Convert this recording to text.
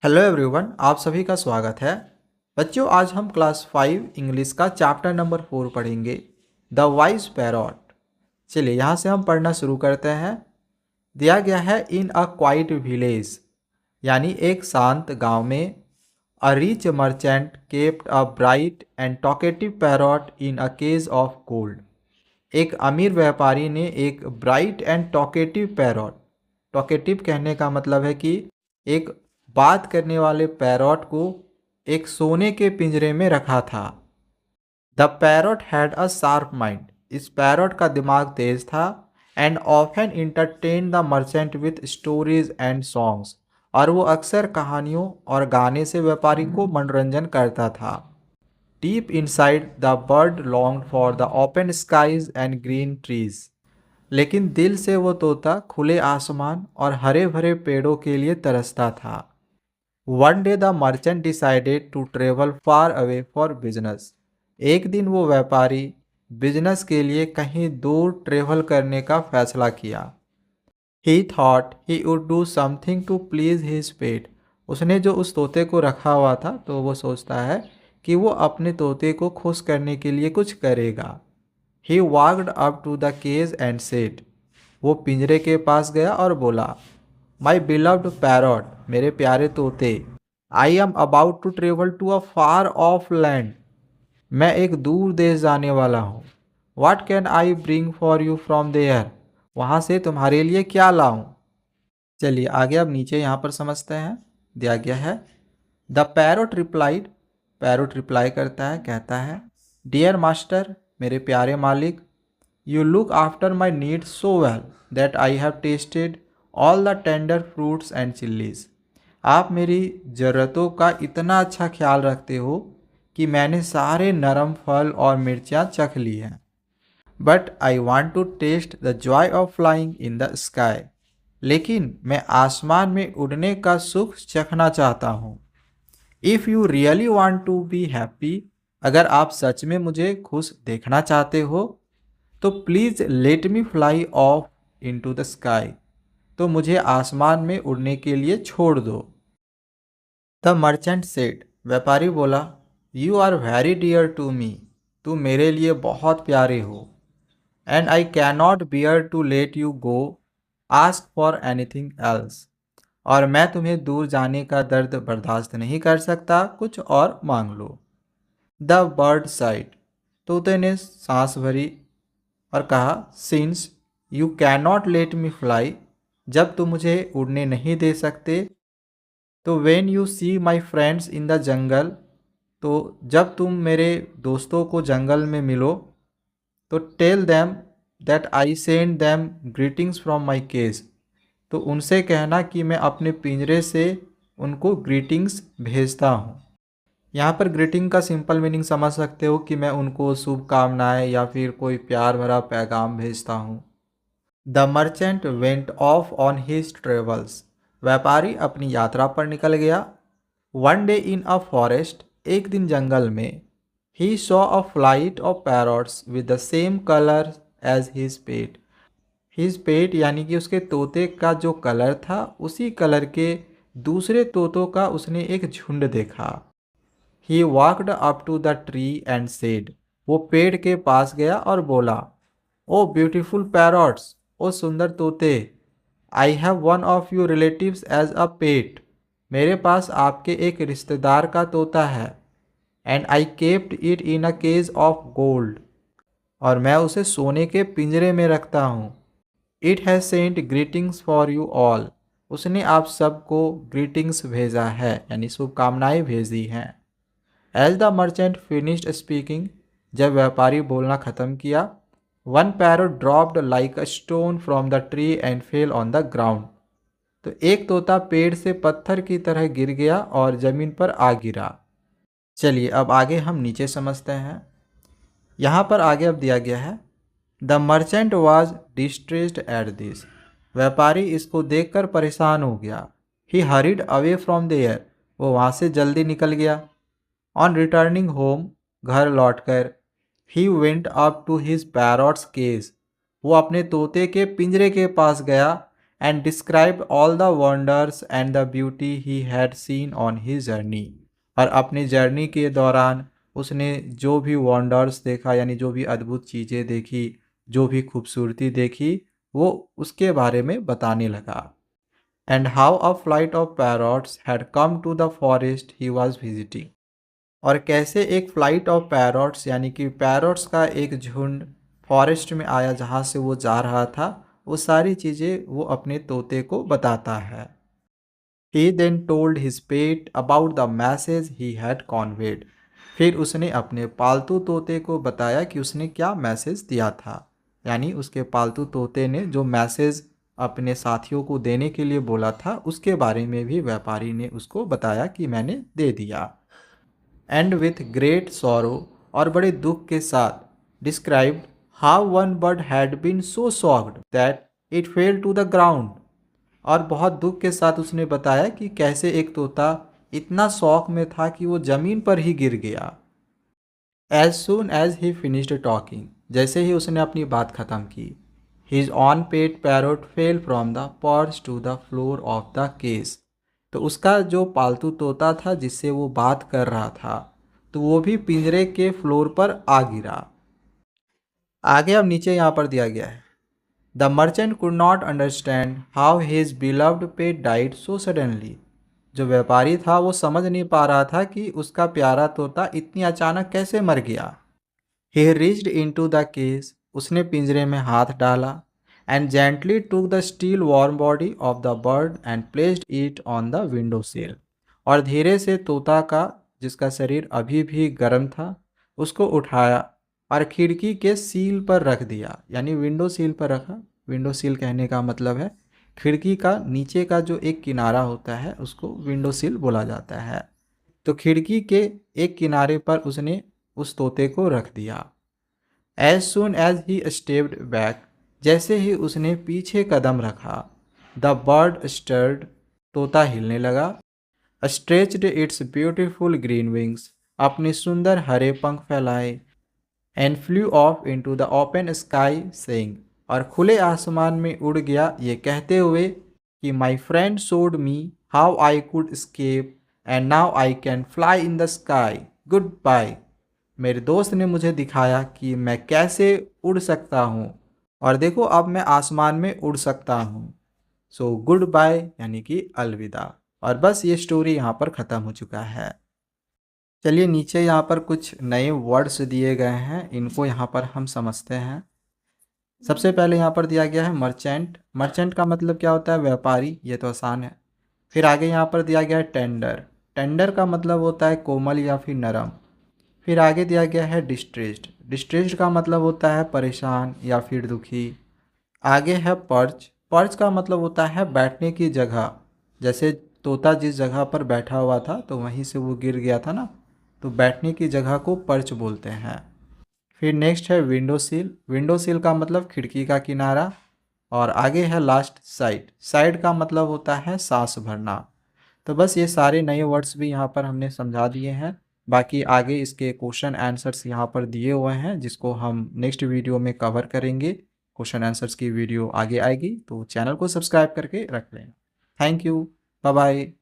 Hello everyone, आप सभी का स्वागत है। बच्चों, आज हम क्लास 5 इंग्लिश का चैप्टर नंबर 4 पढ़ेंगे, द वाइज पैरॉट। चलिए यहाँ से हम पढ़ना शुरू करते हैं। दिया गया है, इन अ क्वाइट विलेज, यानी एक शांत गांव में, a rich merchant kept a bright and talkative parrot in a cage of gold. एक अमीर व्यापारी ने एक bright and talkative parrot, talkative कहने का मतलब है कि एक बात करने वाले पैरॉट को एक सोने के पिंजरे में रखा था। The parrot had a sharp mind. इस पैरॉट का दिमाग तेज था। And often entertain the merchant with stories and songs. और वो अक्सर कहानियों और गाने से व्यापारी को मनोरंजन करता था। Deep inside the bird longed for the open skies and green trees. लेकिन दिल से वो तोता खुले आसमान और हरे भरे पेड़ों के लिए तरसता था। One day the merchant decided to travel far away for business. एक दिन वो व्यापारी बिजनेस के लिए कहीं दूर ट्रेवल करने का फैसला किया। He thought he would do something to please his pet. उसने जो उस तोते को रखा हुआ था, तो वो सोचता है कि वो अपने तोते को खुश करने के लिए कुछ करेगा। He walked up to the cage and said. वो पिंजरे के पास गया और बोला, माई बिलव्ड पैरॉट, मेरे प्यारे तोते, I am about to travel to a far off land. मैं एक दूर देश जाने वाला हूँ। What can I bring for you from there. वहाँ से तुम्हारे लिए क्या लाऊं। चलिए आगे अब नीचे यहाँ पर समझते हैं। दिया गया है, the parrot replied. Parrot reply करता है, कहता है, डियर मास्टर, मेरे प्यारे मालिक, you look after my needs so well that I have tested all the tender fruits and chillies. आप मेरी ज़रूरतों का इतना अच्छा ख्याल रखते हो कि मैंने सारे नरम फल और मिर्चियाँ चख ली हैं। But I want to taste the joy of flying in the sky. लेकिन मैं आसमान में उड़ने का सुख चखना चाहता हूँ। If you really want to be happy, अगर आप सच में मुझे खुश देखना चाहते हो, तो please let me fly off into the sky. तो मुझे आसमान में उड़ने के लिए छोड़ दो। The merchant said. व्यापारी बोला, you are very dear to me. तुम मेरे लिए बहुत प्यारे हो। And I cannot bear to let you go ask for anything else. और मैं तुम्हें दूर जाने का दर्द बर्दाश्त नहीं कर सकता, कुछ और मांग लो। The bird side. तोते ने सांस भरी और कहा, since you cannot let me fly, जब तुम मुझे उड़ने नहीं दे सकते, तो when you see my friends in the jungle, तो जब तुम मेरे दोस्तों को जंगल में मिलो, तो tell them that I send them greetings from my cage. तो उनसे कहना कि मैं अपने पिंजरे से उनको ग्रीटिंग्स भेजता हूँ। यहाँ पर ग्रीटिंग का सिंपल मीनिंग समझ सकते हो कि मैं उनको शुभकामनाएं या फिर कोई प्यार भरा पैगाम भेजता हूँ। The merchant went off on his travels. व्यापारी अपनी यात्रा पर निकल गया। One day in a forest. एक दिन जंगल में। He saw a flight of parrots with the same colour as his pet. His pet यानी कि उसके तोते का जो कलर था, उसी कलर के दूसरे तोतों का उसने एक झुंड देखा। He walked up to the tree and said. वो पेड़ के पास गया और बोला, ओ ब्यूटीफुल पैरॉट्स, ओ सुंदर तोते, I have one of you relatives as a pet. मेरे पास आपके एक रिश्तेदार का तोता है। And I kept it in a cage of gold. और मैं उसे सोने के पिंजरे में रखता हूँ। It has sent greetings for you all. उसने आप सबको ग्रीटिंग्स भेजा है, यानी शुभकामनाएं भेजी हैं। As the merchant finished speaking. जब व्यापारी बोलना ख़त्म किया, one parrot dropped like a stone from the tree and fell on the ground. तो एक तोता पेड़ से पत्थर की तरह गिर गया और ज़मीन पर आ गिरा। चलिए अब आगे हम नीचे समझते हैं। यहाँ पर आगे अब दिया गया है, the merchant was distressed at this. व्यापारी इसको देखकर परेशान हो गया। He hurried away from there. वो वहाँ से जल्दी निकल गया। On returning home. घर लौटकर, he went up to his parrot's cage. वो अपने तोते के पिंजरे के पास गया। And describe all the wonders and the beauty he had seen on his journey. और अपनी जर्नी के दौरान उसने जो भी वंडर्स देखा यानी जो भी अद्भुत चीज़ें देखी, जो भी खूबसूरती देखी, वो उसके बारे में बताने लगा। And how a flight of parrots had come to the forest he was visiting. और कैसे एक फ्लाइट ऑफ पैरॉट्स यानी कि पैरॉट्स का एक झुंड फॉरेस्ट में आया जहाँ से वो जा रहा था, वो सारी चीज़ें वो अपने तोते को बताता है। He then told his pet about the message he had conveyed. फिर उसने अपने पालतू तोते को बताया कि उसने क्या मैसेज दिया था, यानी उसके पालतू तोते ने जो मैसेज अपने साथियों को देने के लिए बोला था उसके बारे में भी व्यापारी ने उसको बताया कि मैंने दे दिया। एंड विथ ग्रेट सॉरो, और बड़े दुख के साथ, described how one bird had been so shocked that it fell to the ground. और बहुत दुख के साथ उसने बताया कि कैसे एक तोता इतना शौक में था कि वो ज़मीन पर ही गिर गया। As soon as he finished talking, जैसे ही उसने अपनी बात ख़त्म की, his own pet parrot fell from the perch to the floor of the cage. तो उसका जो पालतू तोता था जिससे वो बात कर रहा था, तो वो भी पिंजरे के फ्लोर पर आ गिरा। आगे अब नीचे यहाँ पर दिया गया है, the merchant could not understand how his beloved pet died so suddenly. जो व्यापारी था वो समझ नहीं पा रहा था कि उसका प्यारा तोता इतनी अचानक कैसे मर गया। ही रीच्ड इनटू द केस, उसने पिंजरे में हाथ डाला, and gently took the steel warm body of the bird and placed it on the window सिल। और धीरे से तोता का, जिसका शरीर अभी भी गर्म था, उसको उठाया और खिड़की के सील पर रख दिया, यानी विंडो सील पर रखा। विंडो सील कहने का मतलब है खिड़की का नीचे का जो एक किनारा होता है उसको विंडो सील बोला जाता है। तो खिड़की के एक किनारे पर उसने उस तोते को रख दिया। As soon as he stepped back, जैसे ही उसने पीछे कदम रखा, द बर्ड स्टर्ड, तोता हिलने लगा, stretched it's beautiful green wings, अपने सुंदर हरे पंख फैलाए, and flew off into the open sky saying, और खुले आसमान में उड़ गया ये कहते हुए कि my friend showed me how I could escape and now I can fly in the sky, goodbye. मेरे दोस्त ने मुझे दिखाया कि मैं कैसे उड़ सकता हूँ, और देखो अब मैं आसमान में उड़ सकता हूँ। सो गुड बाय यानी कि अलविदा। और बस ये स्टोरी यहाँ पर ख़त्म हो चुका है। चलिए नीचे यहाँ पर कुछ नए वर्ड्स दिए गए हैं, इनको यहाँ पर हम समझते हैं। सबसे पहले यहाँ पर दिया गया है मर्चेंट। मर्चेंट का मतलब क्या होता है? व्यापारी, ये तो आसान है। फिर आगे यहाँ पर दिया गया है टेंडर। टेंडर का मतलब होता है कोमल या फिर नरम। फिर आगे दिया गया है डिस्ट्रेस्ड। डिस्ट्रेस्ड का मतलब होता है परेशान या फिर दुखी। आगे है पर्च। पर्च का मतलब होता है बैठने की जगह। जैसे तोता जिस जगह पर बैठा हुआ था तो वहीं से वो गिर गया था ना, तो बैठने की जगह को पर्च बोलते हैं। फिर नेक्स्ट है विंडो सील। विंडो सील का मतलब खिड़की का किनारा। और आगे है लास्ट साइड। साइड का मतलब होता है सांस भरना। तो बस ये सारे नए वर्ड्स भी यहाँ पर हमने समझा दिए हैं। बाकी आगे इसके क्वेश्चन आंसर्स यहाँ पर दिए हुए हैं जिसको हम नेक्स्ट वीडियो में कवर करेंगे। क्वेश्चन आंसर्स की वीडियो आगे आएगी, तो चैनल को सब्सक्राइब करके रख लें। Thank you, bye bye.